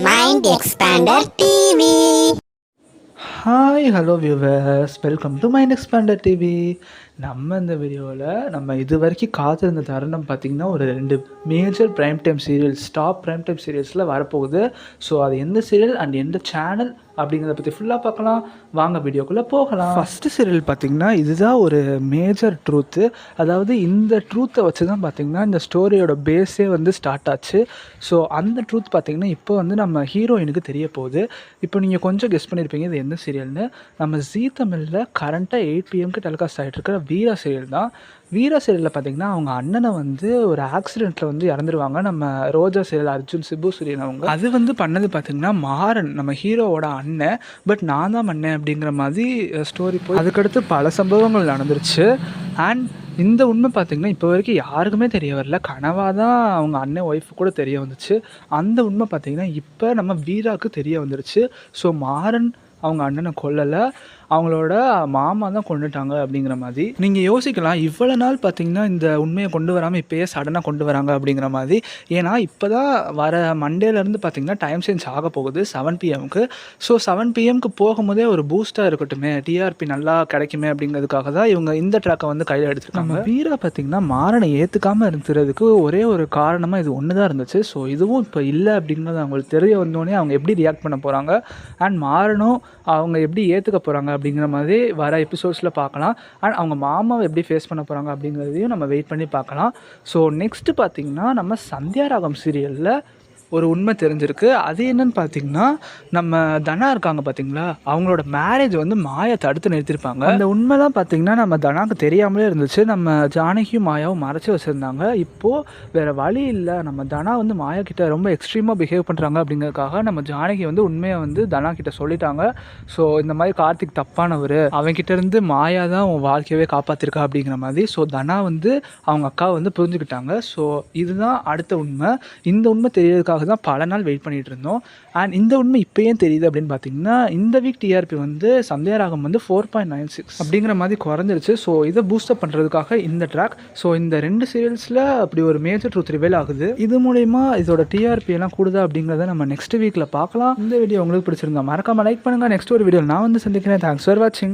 Mind Expander TV. Hi hello viewers, welcome to mind expander TV. நம்ம இந்த வீடியோவில் நம்ம இது வரைக்கும் காத்திருந்த தருணம் பார்த்திங்கன்னா ஒரு 2 major prime time serials, top prime time சீரியல்ஸில் வரப்போகுது. ஸோ அது எந்த சீரியல் அண்ட் எந்த சேனல் அப்படிங்கிறத பற்றி ஃபுல்லாக பார்க்கலாம். வாங்க வீடியோக்குள்ளே போகலாம். ஃபஸ்ட்டு சீரியல் பார்த்திங்கன்னா இதுதான் ஒரு மேஜர் ட்ரூத்து. அதாவது இந்த ட்ரூத்தை வச்சு தான் பார்த்திங்கன்னா இந்த ஸ்டோரியோட பேஸே வந்து ஸ்டார்ட் ஆச்சு. ஸோ அந்த ட்ரூத் பார்த்திங்கன்னா இப்போ வந்து நம்ம ஹீரோயினுக்கு தெரிய போகுது. இப்போ நீங்கள் கொஞ்சம் கெஸ் பண்ணியிருப்பீங்க இது எந்த சீரியல்னு. நம்ம ஜீ தமிழில் கரண்ட்டாக 8 PM டெலிகாஸ்ட் ஆகிட்டு இருக்கிற வீரா சீரியல் தான். வீரா சீரியலில் பார்த்திங்கன்னா அவங்க அண்ணனை வந்து ஒரு ஆக்சிடெண்ட்டில் வந்து இறந்துருவாங்க. நம்ம ரோஜா சீரியல் அர்ஜுன் சிபு சூரியன் அவங்க அது வந்து பண்ணது பார்த்திங்கன்னா மாறன், நம்ம ஹீரோவோட அண்ணன். பட் நான் தான் பண்ணேன் அப்படிங்கிற மாதிரி ஸ்டோரி போய் அதுக்கடுத்து பல சம்பவங்கள் நடந்துருச்சு. அண்ட் இந்த உண்மை பார்த்திங்கன்னா இப்போ வரைக்கும் யாருக்குமே தெரிய வரல. கனவாக தான் அவங்க அண்ணன் ஒய்ஃபு கூட தெரிய வந்துச்சு. அந்த உண்மை பார்த்திங்கன்னா இப்போ நம்ம வீராவுக்கு தெரிய வந்துருச்சு. ஸோ மாறன் அவங்க அண்ணனை கொல்லலை, அவங்களோட மாமா தான் கொண்டுட்டாங்க அப்படிங்கிற மாதிரி நீங்கள் யோசிக்கலாம். இவ்வளோ நாள் பார்த்திங்கன்னா இந்த உண்மையை கொண்டு வராமல் இப்போயே சடனாக கொண்டு வராங்க அப்படிங்கிற மாதிரி. ஏன்னா இப்போ தான் வர மண்டேலேருந்து பார்த்திங்கன்னா டைம் சேஞ்ச் ஆக போகுது 7 PMக்கு. ஸோ 7 PMக்கு போகும்போதே ஒரு பூஸ்ட்டாக இருக்கட்டுமே, டிஆர்பி நல்லா கிடைக்குமே அப்படிங்கிறதுக்காக தான் இவங்க இந்த ட்ராக்கை வந்து கையில் எடுத்துருக்காங்க. நம்ம வீரா பார்த்திங்கன்னா மாறனை ஏற்றுக்காமல் இருக்கிறதுக்கு ஒரே ஒரு காரணமாக இது ஒன்று தான் இருந்துச்சு. ஸோ இதுவும் இப்போ இல்லை அப்படிங்கிறது அவங்களுக்கு தெரிய வந்தோடனே அவங்க எப்படி ரியாக்ட் பண்ண போகிறாங்க அண்ட் மாறனும் அவங்க எப்படி ஏற்றுக்க போகிறாங்க அப்படிங்கிற மாதிரி வர எபிசோட்ஸில் பார்க்கலாம். அண்ட் அவங்க மாமாவை எப்படி ஃபேஸ் பண்ண போகிறாங்க அப்படிங்கிறதையும் நம்ம வெயிட் பண்ணி பார்க்கலாம். ஸோ நெக்ஸ்ட்டு பார்த்திங்கன்னா நம்ம சந்தியா ராகம் சீரியலில் ஒரு உண்மை தெரிஞ்சிருக்கு. அது என்னன்னு பார்த்திங்கன்னா நம்ம தனா இருக்காங்க பார்த்திங்களா, அவங்களோட மேரேஜ் வந்து மாயா தடுத்து நிறுத்திருப்பாங்க. அந்த உண்மைலாம் பார்த்திங்கன்னா நம்ம தனாவுக்கு தெரியாமலே இருந்துச்சு. நம்ம ஜானகியும் மாயாவும் மறைச்சி வச்சுருந்தாங்க. இப்போது வேறு வழி இல்லை, நம்ம தனா வந்து மாயா கிட்ட ரொம்ப எக்ஸ்ட்ரீமாக பிஹேவ் பண்ணுறாங்க அப்படிங்கிறதுக்காக நம்ம ஜானகி வந்து உண்மையை வந்து தனா கிட்ட சொல்லிட்டாங்க. ஸோ இந்த மாதிரி கார்த்திக் தப்பானவர், அவங்ககிட்ட இருந்து மாயா தான் அவங்க வாழ்க்கையவே காப்பாற்றிருக்கா அப்படிங்கிற மாதிரி. ஸோ தனா வந்து அவங்க அக்காவை வந்து புரிஞ்சுக்கிட்டாங்க. ஸோ இதுதான் அடுத்த உண்மை. இந்த உண்மை தெரியறதுக்காக தான் பல நாள் வெயிட் பண்ணிட்டு இருந்தோம். அண்ட் இந்த உண்மை இப்போ ஏன் தெரியுது அப்படின்னு பார்த்தீங்கன்னா இந்த வீக் டிஆர்பி வந்து சந்தியா ராகம் வந்து 4.96 அப்படிங்கிற மாதிரி குறைஞ்சிருச்சு. ஸோ இதை பூஸ்டப் பண்ணுறதுக்காக இந்த ட்ராக். ஸோ இந்த 2 சீரியல்ஸில் அப்படி ஒரு மேஜர் ட்ரூத் ரிவீல் ஆகுது. இது மூலயமா இதோட டிஆர்பி எல்லாம் கூடுதா அப்படிங்கிறத நம்ம நெக்ஸ்ட் வீக்கில் பார்க்கலாம். இந்த வீடியோ உங்களுக்கு பிடிச்சிருந்தா மறக்காம லைக் பண்ணுங்கள். நெக்ஸ்ட் ஒரு வீடியோ நான் வந்து சந்திக்கிறேன். தேங்க்ஸ் ஃபார் வாட்சிங்.